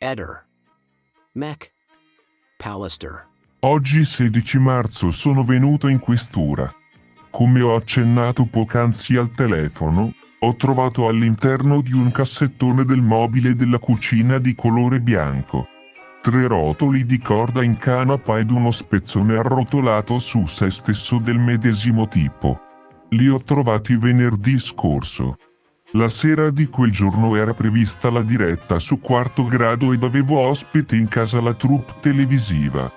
Eder. Mech. Pallister. Oggi 16 marzo sono venuto in questura. Come ho accennato poc'anzi al telefono, ho trovato all'interno di un cassettone del mobile della cucina di colore bianco 3 rotoli di corda in canapa ed uno spezzone arrotolato su se stesso del medesimo tipo. Li ho trovati venerdì scorso. La sera di quel giorno era prevista la diretta su Quarto Grado ed avevo ospite in casa la troupe televisiva.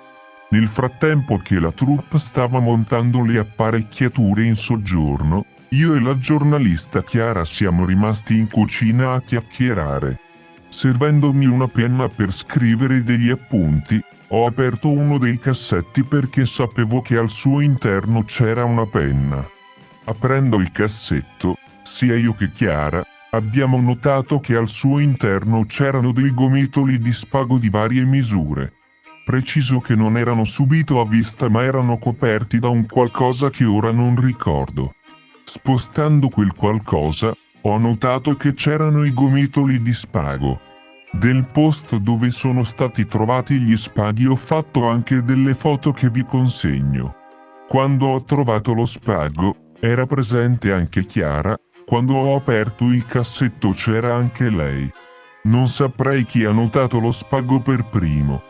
Nel frattempo che la troupe stava montando le apparecchiature in soggiorno, io e la giornalista Chiara siamo rimasti in cucina a chiacchierare. Servendomi una penna per scrivere degli appunti, ho aperto uno dei cassetti perché sapevo che al suo interno c'era una penna. Aprendo il cassetto, sia io che Chiara, abbiamo notato che al suo interno c'erano dei gomitoli di spago di varie misure. Preciso che non erano subito a vista ma erano coperti da un qualcosa che ora non ricordo. Spostando quel qualcosa, ho notato che c'erano i gomitoli di spago. Del posto dove sono stati trovati gli spaghi ho fatto anche delle foto che vi consegno. Quando ho trovato lo spago, era presente anche Chiara, quando ho aperto il cassetto c'era anche lei. Non saprei chi ha notato lo spago per primo.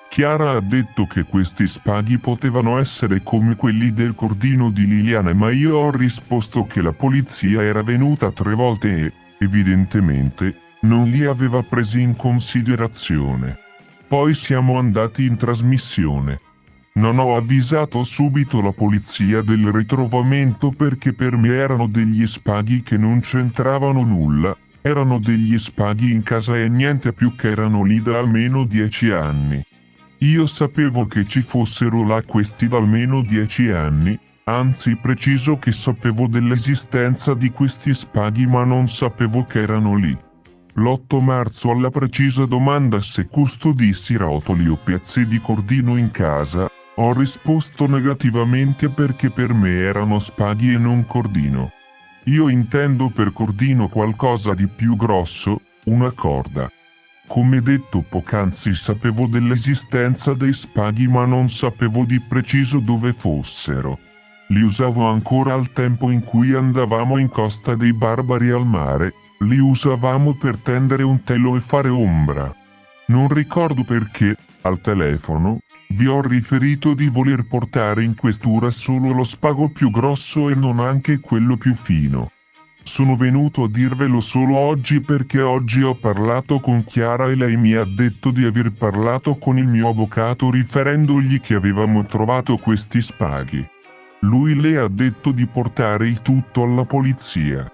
Chiara ha detto che questi spaghi potevano essere come quelli del cordino di Liliana, ma io ho risposto che la polizia era venuta 3 volte e, evidentemente, non li aveva presi in considerazione. Poi siamo andati in trasmissione. Non ho avvisato subito la polizia del ritrovamento perché per me erano degli spaghi che non c'entravano nulla, erano degli spaghi in casa e niente più, che erano lì da almeno 10 anni. Io sapevo che ci fossero là questi da almeno 10 anni, anzi preciso che sapevo dell'esistenza di questi spaghi ma non sapevo che erano lì. L'8 marzo alla precisa domanda se custodissi rotoli o pezzi di cordino in casa, ho risposto negativamente perché per me erano spaghi e non cordino. Io intendo per cordino qualcosa di più grosso, una corda. Come detto poc'anzi sapevo dell'esistenza dei spaghi ma non sapevo di preciso dove fossero. Li usavo ancora al tempo in cui andavamo in Costa dei Barbari al mare, li usavamo per tendere un telo e fare ombra. Non ricordo perché, al telefono, vi ho riferito di voler portare in questura solo lo spago più grosso e non anche quello più fino. Sono venuto a dirvelo solo oggi perché oggi ho parlato con Chiara e lei mi ha detto di aver parlato con il mio avvocato riferendogli che avevamo trovato questi spaghi. Lui le ha detto di portare il tutto alla polizia.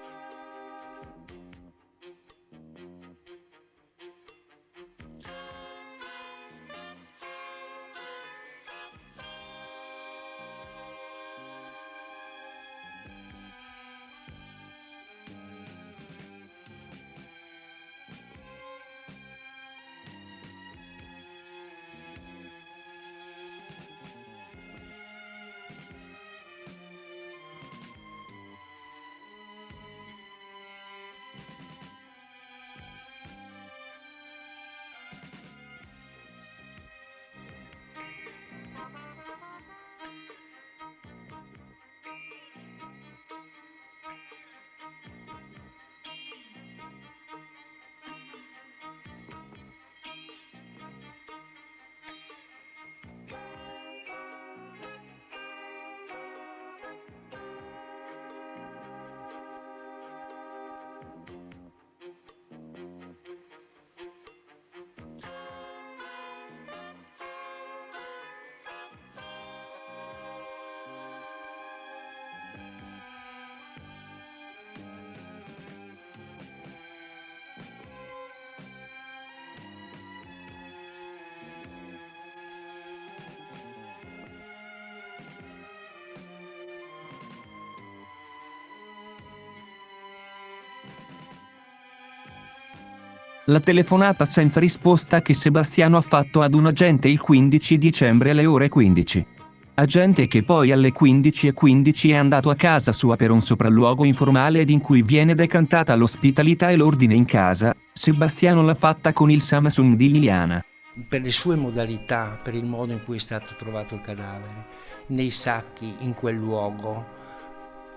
La telefonata senza risposta che Sebastiano ha fatto ad un agente il 15 dicembre alle ore 15. Agente che poi alle 15:15 è andato a casa sua per un sopralluogo informale ed in cui viene decantata l'ospitalità e l'ordine in casa, Sebastiano l'ha fatta con il Samsung di Liliana. Per le sue modalità, per il modo in cui è stato trovato il cadavere, nei sacchi, in quel luogo,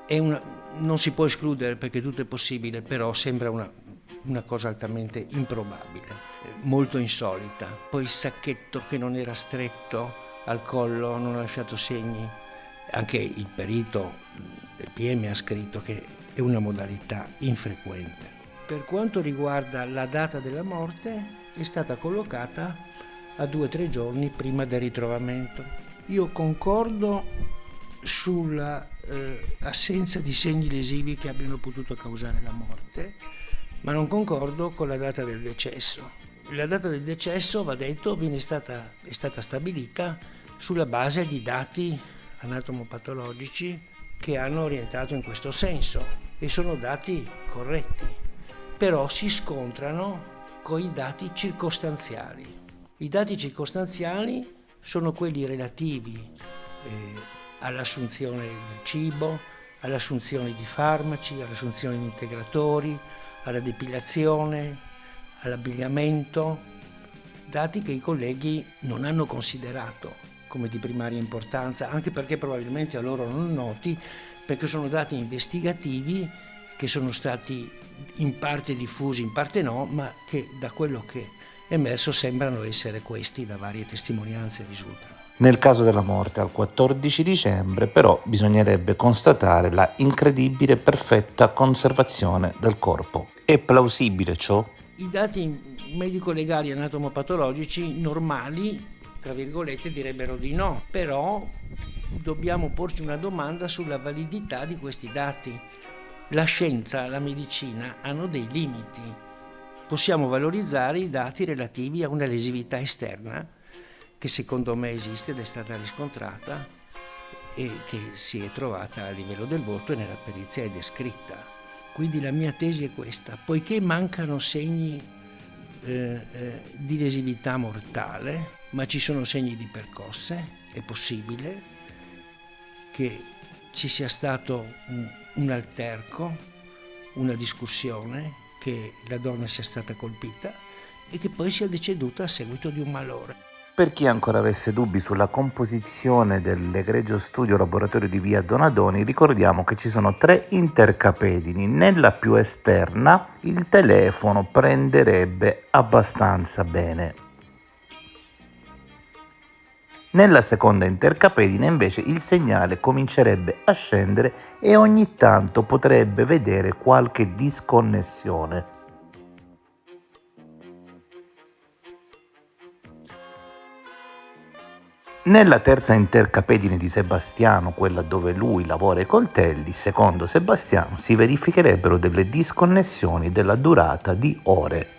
non si può escludere perché tutto è possibile, però sembra una cosa altamente improbabile, molto insolita. Poi il sacchetto che non era stretto al collo, non ha lasciato segni. Anche il perito del PM ha scritto che è una modalità infrequente. Per quanto riguarda la data della morte, è stata collocata a 2 o 3 giorni prima del ritrovamento. Io concordo sulla assenza di segni lesivi che abbiano potuto causare la morte, ma non concordo con la data del decesso. La data del decesso, va detto, è stata stabilita sulla base di dati anatomopatologici che hanno orientato in questo senso e sono dati corretti, però si scontrano con i dati circostanziali. I dati circostanziali sono quelli relativi all'assunzione del cibo, all'assunzione di farmaci, all'assunzione di integratori, alla depilazione, all'abbigliamento, dati che i colleghi non hanno considerato come di primaria importanza, anche perché probabilmente a loro non noti, perché sono dati investigativi che sono stati in parte diffusi, in parte no, ma che da quello che è emerso sembrano essere questi, da varie testimonianze risultano. Nel caso della morte al 14 dicembre però bisognerebbe constatare la incredibile perfetta conservazione del corpo. È plausibile ciò? I dati medico-legali anatomopatologici normali, tra virgolette, direbbero di no, però dobbiamo porci una domanda sulla validità di questi dati. La scienza, la medicina hanno dei limiti. Possiamo valorizzare i dati relativi a una lesività esterna che secondo me esiste ed è stata riscontrata e che si è trovata a livello del volto e nella perizia è descritta. Quindi la mia tesi è questa: poiché mancano segni di lesività mortale, ma ci sono segni di percosse, è possibile che ci sia stato un alterco, una discussione, che la donna sia stata colpita e che poi sia deceduta a seguito di un malore. Per chi ancora avesse dubbi sulla composizione dell'egregio studio laboratorio di via Donadoni, ricordiamo che ci sono 3 intercapedini. Nella più esterna il telefono prenderebbe abbastanza bene. Nella seconda intercapedine invece il segnale comincerebbe a scendere e ogni tanto potrebbe vedere qualche disconnessione. Nella terza intercapedine di Sebastiano, quella dove lui lavora i coltelli, secondo Sebastiano si verificherebbero delle disconnessioni della durata di ore.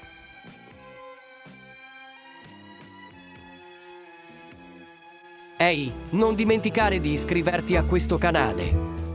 Ehi, non dimenticare di iscriverti a questo canale.